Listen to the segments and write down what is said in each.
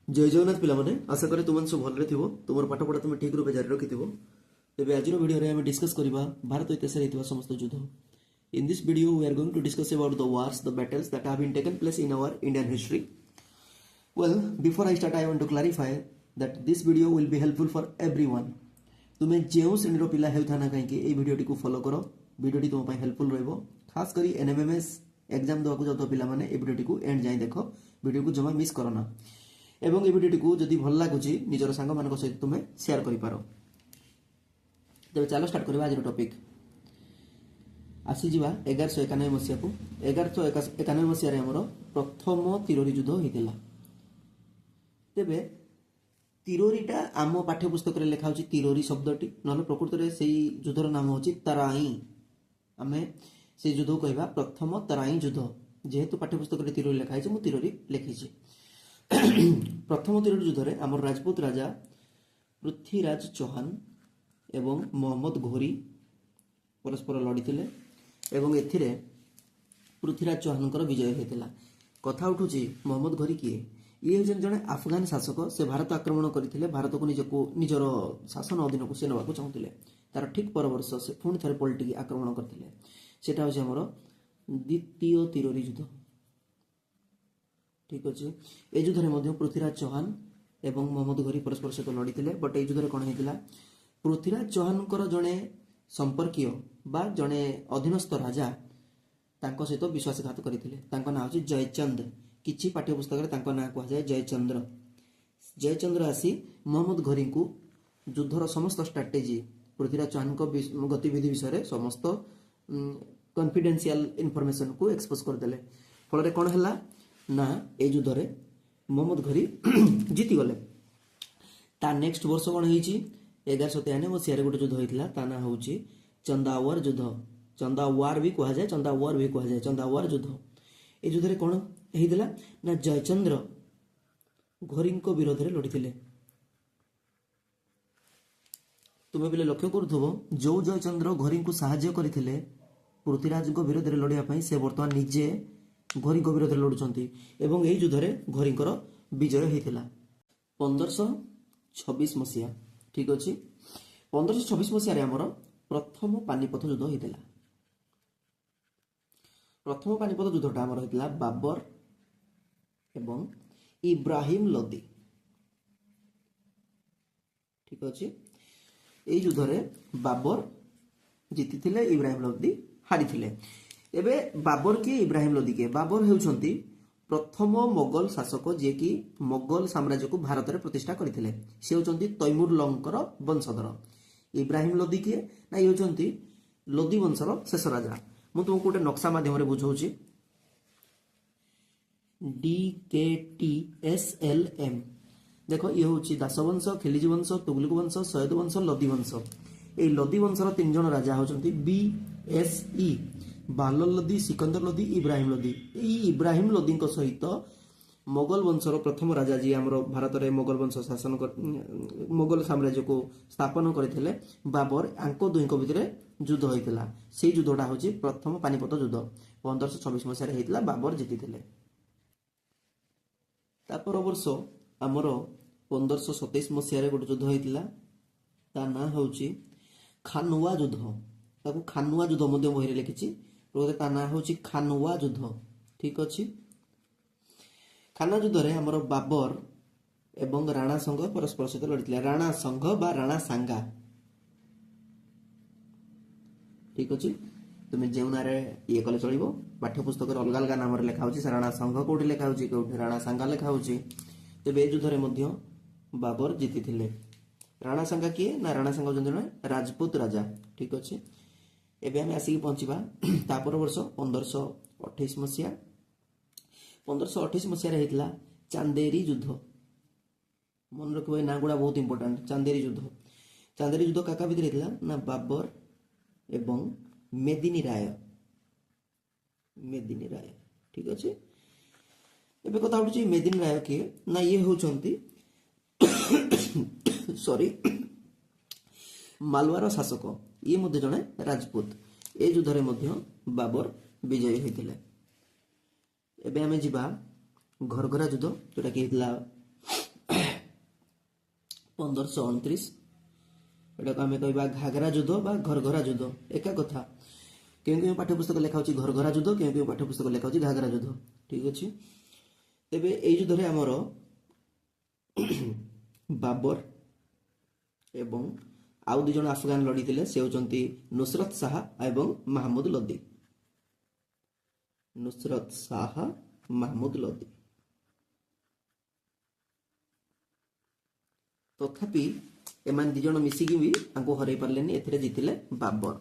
जय जगन्नाथ पिलामाने आशा करे तुम सब भलरे थिबो तुमर पाठ पढ़ा तुम ठीक रूपे जारी रखिथिबो। तेबे आजिर वीडियो रे हम डिस्कस करबा भारत इतिहास रे हितवा समस्त युद्ध। In this video we are going to discuss about the wars, the battles that have been taken place in our Indian history. Well, before I start I want to clarify that this video will be helpful for everyone. तुमे जेउ श्रेणी रो पिला हेउ थाना कहीं ए video को follow करो। Video तुम पाई helpful रहबो। खास करी एनएमएमएस एग्जाम दवा को जातो पिला माने ए वीडियो को एंड जाई देखो। वीडियो को जमा मिस करो ना। एवं ए वीडियो को जदि भल लागुची निजर सांग मान सहित तुम शेयर कर पारो। तेरे चलो स्टार्ट करबा आज टॉपिक। आसीजा 1191 मसीहा को 1191 मसीहा रे हमर प्रथम तिरोरी युद्ध होइतिला। तेबे तिरोरीटा आम पाठ्यपुस्तक लिखा होची तिरोरी शब्दटी नले प्रकृत रे सेही युद्धर नाम होची तराई। आमे से युद्ध कहबा प्रथम तराई युद्ध। जेहेतु पाठ्यपुस्तक रे तिरोरी लिखा है मु तिरोरी लिखिछि। प्रथम तिरोरी युद्ध रे हमर राजपूत राजा पृथ्वीराज चौहान एवं मोहम्मद घोरी परस्पर लड़ीथिले एवं एथिरे पृथ्वीराज चौहानकर विजय होइतिला। कथा उठुची मोहम्मद घोरी किए ये जने अफगान शासक से भारत आक्रमण करथिले। भारत को निजर शासन अधीन को से नबाकू चाहूतिले। तार ठीक पर वर्ष से पुणी थरे पलटी आक्रमण करथिले। सेटा होची हमर द्वितीय तिरोरी युद्ध। ठीक अछि। ए युद्ध रे मध्ये पृथ्वीराज चौहान एवं मोहम्मद घोरी परस्पर सहित लड़ीथिले। बट ए युद्ध रे कोन हेतिला पृथ्वीराज चौहानकर जने संपर्कीय बा जने अधीनस्थ राजा तांको सहित विश्वासघात करथिले। तांको नाम होची जयचंद। किछि पाठ्यपुस्तक रे तांको नाम कहै जयचंद्र। जयचंद्र आसी मोहम्मद घोरी को युद्धर समस्त स्ट्रेटेजी पृथ्वीराज चौहान को गतिविधि विषय रे समस्त कॉन्फिडेंशियल इंफॉर्मेशन को एक्सपोज कर देले। फल रे कोन हला ना ए युद्ध रे मोहम्मद घोरी जीति गले। ता नेक्स्ट वर्ष कोन हेची 1193 मसीहा रे गोटे युद्ध होइतिला। ता ना होची चंदावर युद्ध। चंदावार भी कहा जाए चंदावर भी कहा जाए चंदावर युद्ध। ए युद्ध रे कोन हेइतिला ना जयचंद्र घोरी को विरोध रे लड़ीथिले। तुमे बिले लक्ष्य करथबो जो जयचंद्र घोरी को सहायता करथिले पृथ्वीराज को विरोध रे लड़िया पई से वर्तमान निजे घोरी को विरोध रे लड़ुचंती एवं एही युद्ध रे घोरी कर विजय हेइतिला 1526 मसीहा। ठीक अछि। 1526 मसीहा रे हमर प्रथम पानीपत युद्ध होइतिला। प्रथम पानीपत युद्धटा हमर होइतिला बाबर एवं इब्राहिम लोदी। ठीक अछि। ए युद्ध रे बाबर जीतिथिले इब्राहिम लोदी हारिथिले। एबे बाबर के इब्राहिम लोदी के बाबर हेउछंती प्रथम मोगल शासक जे कि मोगल साम्राज्य को भारत रे प्रतिष्ठा करथिले। से हेउछंती तैमूर लंकर वंशधर। इब्राहिम लोदी के ना ये होचंती लोदी वंशर शेष राजा। मु तुमको गोटे नक्शा माध्यम रे बुझाउची DKTSLM। देखो ये होची दासवंश खिलजी वंश तुगलक वंश सैयद वंश लोदी वंश। ए लोदी वंशर तीन जन राजा होचंती BSE बालल लोदी सिकंदर लोदी इब्राहिम लोदी। ए इब्राहिम लोदी को सहित मोगल वंशर प्रथम राजा जी हमरो भारत रे मोगल वंश शासन मोगल साम्राज्य को स्थापन करथिले बाबर आंको दुई को भितरे युद्ध होइतिला। सेही युद्धटा होची प्रथम पानीपत युद्ध 1526 मसीहा रे हेइतिला। बाबर जीतिथिले। तापर वर्ष हमरो 1527 मसीहा रे गोटे युद्ध होइतिला। ता ना होची खानवा युद्ध। ताको खानवा युद्ध मध्ये बहिरे लिखिछि। तो ता ना होची खानवा युद्ध। ठीक अछि। खाना युद्ध रे हमर बाबर एवं राणा संघ परस्पर सहित लड़िथिले। राणा संघ बा राणा सांगा। ठीक अछि। तुमे जेउना रे ये कले चलिबो पाठ्यपुस्तक रे अलग अलग नाम रे लिखा होची। राणा संघ कोठी लिखा होची कोठी राणा सांगा लिखा होची। तेबे ए युद्ध रे मध्ये बाबर जीतिथिले। राणा सांगा किए ना राणा सांगा जने राजपूत राजा। ठीक अछि। एबे हम आसी पहुंचीबा तापर वर्ष 1528 मसीहा। 1528 मसीहा रे हेतला चांदेरी युद्ध। मन रखबे ना गुडा बहुत इंपोर्टेंट। चांदेरी युद्ध। चांदेरी युद्ध काका भितर हेतला ना बाबर एवं मेदिनी राय। मेदिनी राय। ठीक अछि। एबे कथा उठुची मेदिनी राय के ना ये होचंती सॉरी मालवार शासक। ये मध्ये जने राजपूत। ए युद्ध रे मध्ये बाबर विजयी होइतिले। एबे हमें जिबा घरघरा युद्ध जोटा कि हेतला 1529 ଏଟାକୁ ଆମେ କହିବା ଘାଘରା ଯୁଦ୍ଧ ବା ଘରଘରା ଯୁଦ୍ଧ, ଏକା କଥା। କେଉଁ କେଉଁ ପାଠ୍ୟପୁସ୍ତକ ଲେଖା ହେଉଛି ଘରଘରା ଯୁଦ୍ଧ, କେଉଁ କେଉଁ ପାଠ୍ୟପୁସ୍ତକ ଲେଖା ହେଉଛି ଘାଘରା ଯୁଦ୍ଧ। ଠିକ ଅଛି। ତେବେ ଏଇ ଯୁଦ୍ଧରେ ଆମର ବାବର ଏବଂ ଆଉ ଦୁଇ ଜଣ ଆଫଗାନ ଲଢିଥିଲେ, ସେ ହେଉଛନ୍ତି ନୁସରତ ଶାହା ଏବଂ ମାହମୁଦ ଲୋଦି। ନୁସରତ ଶାହା, ମାହମୁଦ ଲୋଦି। ତଥାପି ଏମାନେ ଦି ଜଣ ମିଶିକି ବି ତାଙ୍କୁ ହରାଇ ପାରିଲେନି, ଏଥିରେ ଜିତିଲେ ବାବର।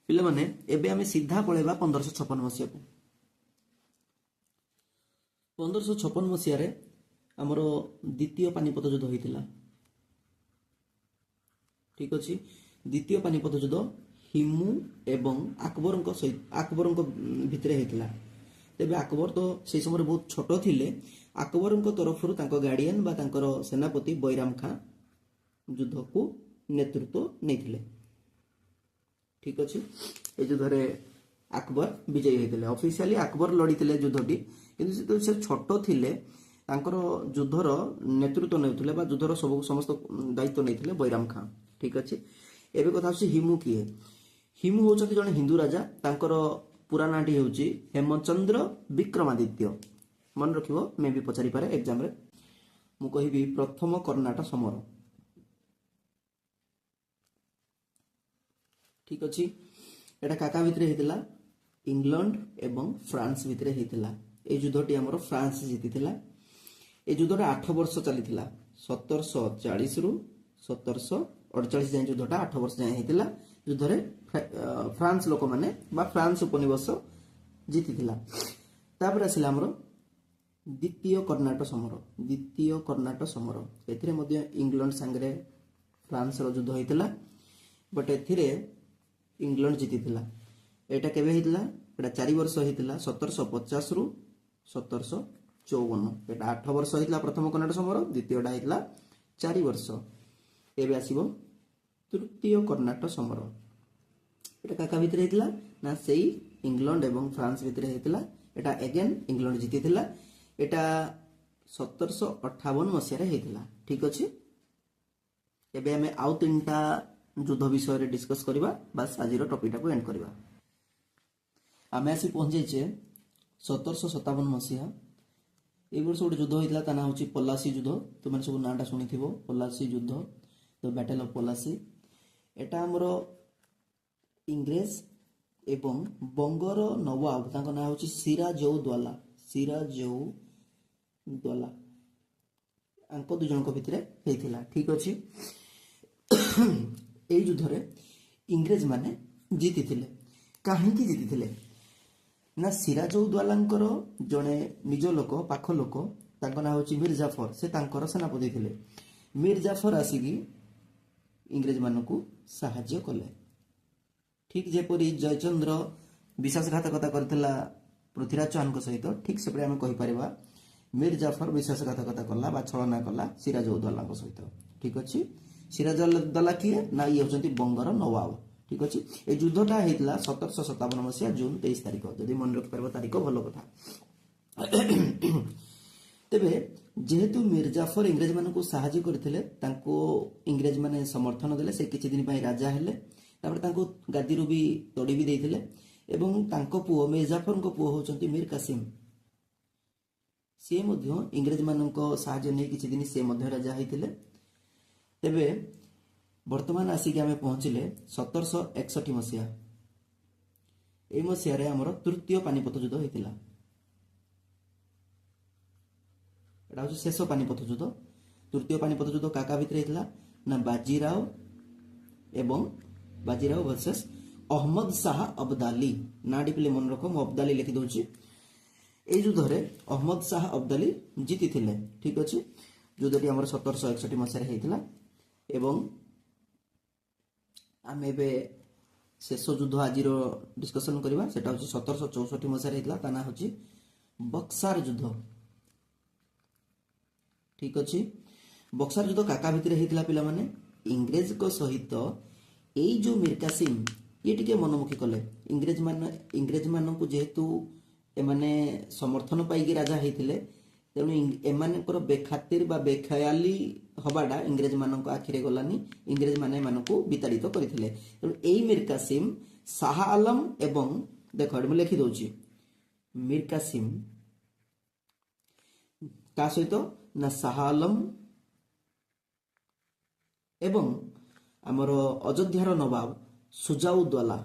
ପିଲାମାନେ ଏବେ ଆମେ ସିଧା ପଳେଇବା 1556 ମସିହାକୁ। 1556 ମସିହାରେ ଆମର ଦ୍ୱିତୀୟ ପାନିପତ ଯୁଦ୍ଧ ହୋଇଥିଲା। ଠିକ ଅଛି। ଦ୍ୱିତୀୟ ପାନିପତ ଯୁଦ୍ଧ ହିମୁ ଏବଂ ଆକବରଙ୍କ ଭିତରେ ହେଇଥିଲା। ତେବେ ଆକବର ତ ସେହି ସମୟରେ ବହୁତ ଛୋଟ ଥିଲେ। ଆକବରଙ୍କ ତରଫରୁ ତାଙ୍କ ଗାର୍ଡିଆନ ବା ତାଙ୍କର ସେନାପତି ବୈରାମ ଖାଁ ଯୁଦ୍ଧକୁ ନେତୃତ୍ୱ ନେଇଥିଲେ। ଠିକ ଅଛି। এই ଯୁଦ୍ଧରେ ଆକବର ବିଜୟୀ ହୋଇଥିଲେ। ଅଫିସିଆଲି ଆକବର ଲଢିଥିଲେ ଯୁଦ୍ଧଟି, କିନ୍ତୁ ଯେତେବେଳେ ସେ ଛୋଟ ଥିଲେ ତାଙ୍କର ଯୁଦ୍ଧର ନେତୃତ୍ୱ ନେଉଥିଲେ ବା ଯୁଦ୍ଧର ସମସ୍ତ ଦାୟିତ୍ୱ ନେଇଥିଲେ ବୈରାମ ଖାଁ। ଠିକ ଅଛି। ଏବେ କଥା ହେଉଛି ହିମୁ କିଏ? ହିମୁ ହେଉଛନ୍ତି ଜଣେ ହିନ୍ଦୁ ରାଜା। ତାଙ୍କର ପୁରା ନାଁଟି ହେଉଛି ହେମଚନ୍ଦ୍ର ବିକ୍ରମାଦିତ୍ୟ। ମନେ ରଖିବ, ମେ ବି ପଚାରିପାରେ ଏକ୍ଜାମରେ। ମୁଁ କହିବି ପ୍ରଥମ କର୍ଣ୍ଣାଟ ସମର। ଠିକ ଅଛି। এটা କାକା ଭିତରେ ହେଇଥିଲା? ଇଂଲଣ୍ଡ ଏବଂ ଫ୍ରାନ୍ସ ଭିତରେ ହେଇଥିଲା। এই ଯୁଦ୍ଧଟି ଆମର ଫ୍ରାନ୍ସ ଜିତିଥିଲା। এই ଯୁଦ୍ଧଟା 8 ବର୍ଷ ଚାଲିଥିଲା। 1740 ରୁ 1748 ଯାଏଁ ଯୁଦ୍ଧଟା 8 ବର୍ଷ ଯାଏଁ ହେଇଥିଲା। ଯୁଦ୍ଧରେ ଫ୍ରାନ୍ସ ଲୋକମାନେ ବା ଫ୍ରାନ୍ସ ଉପନିବେଶ ଜିତିଥିଲା। ତାପରେ ଆସିଲା ଆମର ଦ୍ୱିତୀୟ କର୍ଣ୍ଣାଟ ସମର। ଦ୍ୱିତୀୟ କର୍ଣ୍ଣାଟ ସମର, ଏଥିରେ ମଧ୍ୟ ଇଂଲଣ୍ଡ ସାଙ୍ଗରେ ଫ୍ରାନ୍ସର ଯୁଦ୍ଧ ହେଇଥିଲା, ବଟ୍ ଏଥିରେ ଇଂଲଣ୍ଡ ଜିତିଥିଲା। ଏଇଟା କେବେ ହେଇଥିଲା? ଏଇଟା 4 ବର୍ଷ ହେଇଥିଲା, 1750 ରୁ 1754। ଏଇଟା 8 ବର୍ଷ ହେଇଥିଲା ପ୍ରଥମ କର୍ଣ୍ଣାଟ ସମର, ଦ୍ୱିତୀୟଟା ହେଇଥିଲା 4 ବର୍ଷ। ଏବେ ଆସିବ ତୃତୀୟ କର୍ଣ୍ଣାଟ ସମର। এটা কাকা ভিতরে ହେଇଥିଲା ନା ସେଇ ଇଂଲଣ୍ଡ ଏବଂ ଫ୍ରାନ୍ସ ଭିତରେ ହେଇଥିଲା। এটা ଏଗେନ୍ ଇଂଲଣ୍ଡ ଜିତିଥିଲା। এটা 1758 ମସିହାରେ ହେଇଥିଲା। ଠିକ ଅଛି। ଏବେ ଆମେ ଆଉ 3ଟା ଯୁଦ୍ଧ ବିଷୟରେ ଡିସ୍କସ୍ କରିବା, ବାସ୍ ଆଜିର ଟପିକଟାକୁ ଏଣ୍ଡ କରିବା। ଆମେ ଆସି ପହଞ୍ଚିଛେ 1757 ମସିହା। এই ବର୍ଷ ଗୋଟେ ଯୁଦ୍ଧ ହେଇଥିଲା, ତା ନାଁ ହେଉଛି ପଲାସି ଯୁଦ୍ଧ। ତୁମେ ସବୁ ନାଁଟା ଶୁଣିଥିବ, ପଲାସି ଯୁଦ୍ଧ, ଦ ବ୍ୟାଟେଲ ଅଫ୍ ପଲାସି। এটা ଆମର ଇଂରେଜ ଏବଂ ବଙ୍ଗର ନବାବ, ତାଙ୍କ ନାଁ ହେଉଛି ସିରାଜଉଦ୍ଦୌଲା। ସିରାଜଉଦ୍ଦୌଲା ଆଙ୍କ ଦୁଇ ଜଣଙ୍କ ଭିତରେ ହେଇଥିଲା। ଠିକ ଅଛି। এই ଯୁଦ୍ଧରେ ଇଂରେଜ ମାନେ ଜିତିଥିଲେ। କାହିଁକି ଜିତିଥିଲେ? ନା ସିରାଜଉଦ୍ଦୌଲାଙ୍କର ଜଣେ ନିଜ ଲୋକ, ପାଖ ଲୋକ, ତାଙ୍କ ନାଁ ହେଉଛି ମୀର ଜାଫର। ସେ ତାଙ୍କର ସେନାପତି ଥିଲେ। ମୀର ଜାଫର ଆସିକି ଇଂରେଜ ମାନଙ୍କୁ ସାହାଯ୍ୟ କଲେ। ଠିକ ଯେପରି ଜୟଚନ୍ଦ୍ର ବିଶ୍ୱାସଘାତକତା କରିଥିଲା ପୃଥ୍ୱୀରାଜ ଚୌହାନଙ୍କ ସହିତ, ଠିକ ସେପରି ଆମେ କହିପାରିବା ମୀର ଜାଫର ବିଶ୍ୱାସଘାତକତା କଲା ବା ଛଳନା କଲା ସିରାଜଉଦ୍ଦୌଲାଙ୍କ ସହିତ। ଠିକ ଅଛି। ସିରାଜଉଦ୍ଦୌଲା କିଏ? ନା ଇଏ ହେଉଛନ୍ତି ବଙ୍ଗର ନବାବ। ଠିକ ଅଛି। এই ଯୁଦ୍ଧଟା ହେଇଥିଲା 1757 ମସିହା ଜୁନ 23 ତାରିଖ। ଯଦି ମନେ ରଖିପାରିବ ତାରିଖ, ଭଲ କଥା। ତେବେ ଯେହେତୁ ମୀର ଜାଫର ଇଂରେଜ ମାନଙ୍କୁ ସାହାଯ୍ୟ କରିଥିଲେ, ତାଙ୍କୁ ଇଂରେଜ ମାନେ ସମର୍ଥନ ଦେଲେ, ସେ କିଛି ଦିନ ପାଇଁ ରାଜା ହେଲେ। ତାପରେ ତାଙ୍କୁ ଗାଦିରୁ ବି ତଡ଼ି ବି ଦେଇଥିଲେ। ଏବଂ ତାଙ୍କ ପୁଅ ମୀର ଜାଫରଙ୍କ ପୁଅ ହେଉଛନ୍ତି ମୀର କାସିମ। ସିଏ ମଧ୍ୟ ଇଂରେଜ ମାନଙ୍କ ସାହାଯ୍ୟ ନେଇ କିଛି ଦିନ ସେ ମଧ୍ୟ ରାଜା ହେଇଥିଲେ। ତେବେ ବର୍ତ୍ତମାନ ଆସିକି ଆମେ ପହଞ୍ଚିଲେ 1761 ମସିହା। এই ମସିହାରେ ଆମର ତୃତୀୟ ପାନିପତ ଯୁଦ୍ଧ ହେଇଥିଲା। এটা ହେଉଛି ଶେଷ ପାନିପତ ଯୁଦ୍ଧ। ତୃତୀୟ ପାନିପତ ଯୁଦ୍ଧ କାକା ଭିତରେ ହେଇଥିଲା? ନା ବାଜିରାଓ ଏବଂ ବାଜିରାଓ ଭର୍ସେସ୍ ଅହମ୍ମଦ ଶାହ ଅବଦାଲି। ନାଁଟି ପିଲେ ମନେ ରଖ, ମୁଁ ଅବଦାଲି ଲେଖି ଦେଉଛି। এই ଯୁଦ୍ଧରେ ଅହମ୍ମଦ ଶାହ ଅବଦାଲି ଜିତିଥିଲେ। ଠିକ ଅଛି। ଯୁଦ୍ଧଟି ଆମର 1761 ମସିହାରେ ହେଇଥିଲା। ଏବଂ ଆମେ ଏବେ ଶେଷ ଯୁଦ୍ଧ ଆଜିର ଡିସ୍କସନ କରିବା। ସେଟା ହେଉଛି 1764 ମସିହାରେ ହେଇଥିଲା। ତା ନାଁ ହେଉଛି ବକ୍ସାର ଯୁଦ୍ଧ। ଠିକ ଅଛି। ବକ୍ସାର ଯୁଦ୍ଧ କାକା ଭିତରେ ହେଇଥିଲା ପିଲାମାନେ? ଇଂରେଜଙ୍କ ସହିତ ଏଇ ଯୋଉ ମୀର କାସିମ, ଇଏ ଟିକେ ମନମୁଖୀ କଲେ। ଇଂରେଜ ମାନଙ୍କୁ ଯେହେତୁ ଏମାନେ ସମର୍ଥନ ପାଇକି ରାଜା ହେଇଥିଲେ, ତେଣୁ ଏମାନଙ୍କର ବେଖାତିର ବା ବେଖୟାଲି ହବାଟା ଇଂରେଜ ମାନଙ୍କ ଆଖିରେ ଗଲାନି, ଇଂରେଜ ମାନେ ଏମାନଙ୍କୁ ବିତାଡ଼ିତ କରିଥିଲେ। ତେଣୁ ଏଇ ମୀର କାସିମ ଶାହ ଆଲମ ଏବଂ ଦେଖ ଏଠି ମୁଁ ଲେଖିଦଉଛି, ମୀର କାସିମ କାହା ସହିତ ନା ଶାହ ଆଲମ ଏବଂ ଆମର ଅଯୋଧ୍ୟାର ନବାବ ସୁଜାଉଦ୍ଦୌଲା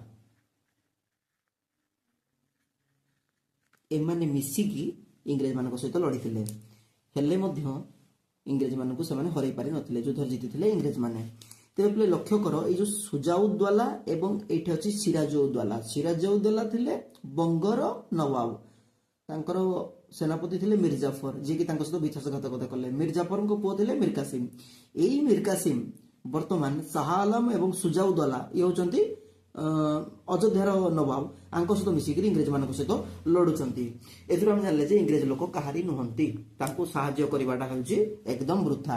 ଏମାନେ ମିଶିକି ଇଂରେଜ ମାନଙ୍କ ସହିତ ଲଢିଥିଲେ। ହେଲେ ମଧ୍ୟ ଇଂରେଜ ମାନଙ୍କୁ ସେମାନେ ହରାଇ ପାରି ନଥିଲେ, ଯୁଦ୍ଧ ଜିତିଥିଲେ ଇଂରେଜ ମାନେ। ତେବେ ପିଲେ ଲକ୍ଷ୍ୟ କର, ଏଇ ଯୋଉ ସୁଜାଉଦ୍ଦୌଲା ଏବଂ ଏଇଠି ଅଛି ସିରାଜଉଦ୍ଦୌଲା। ସିରାଜଉଦ୍ଦୌଲା ଥିଲେ ବଙ୍ଗର ନବାବ, ତାଙ୍କର ସେନାପତି ଥିଲେ ମୀର ଜାଫର, ଯିଏକି ତାଙ୍କ ସହିତ ବିଶ୍ୱାସଘାତକତା କଲେ। ମୀର ଜାଫରଙ୍କ ପୁଅ ଥିଲେ ମୀର କାସିମ। ଏଇ ମୀର କାସିମ ବର୍ତ୍ତମାନ ଶାହ ଆଲମ ଏବଂ ସୁଜାଉଦ୍ଦୌଲା ଇଏ ହଉଛନ୍ତି ଅଯୋଧ୍ୟାର ନବାବ, ଆଙ୍କ ସହିତ ମିଶିକିରି ଇଂରେଜ ମାନଙ୍କ ସହିତ ଲଢୁଛନ୍ତି। ଏଥିରୁ ଆମେ ଜାଣିଲେ ଯେ ଇଂରେଜ ଲୋକ କାହାରି ନୁହନ୍ତି, ତାଙ୍କୁ ସାହାଯ୍ୟ କରିବାଟା ହେଉଛି ଏକଦମ ବୃଥା।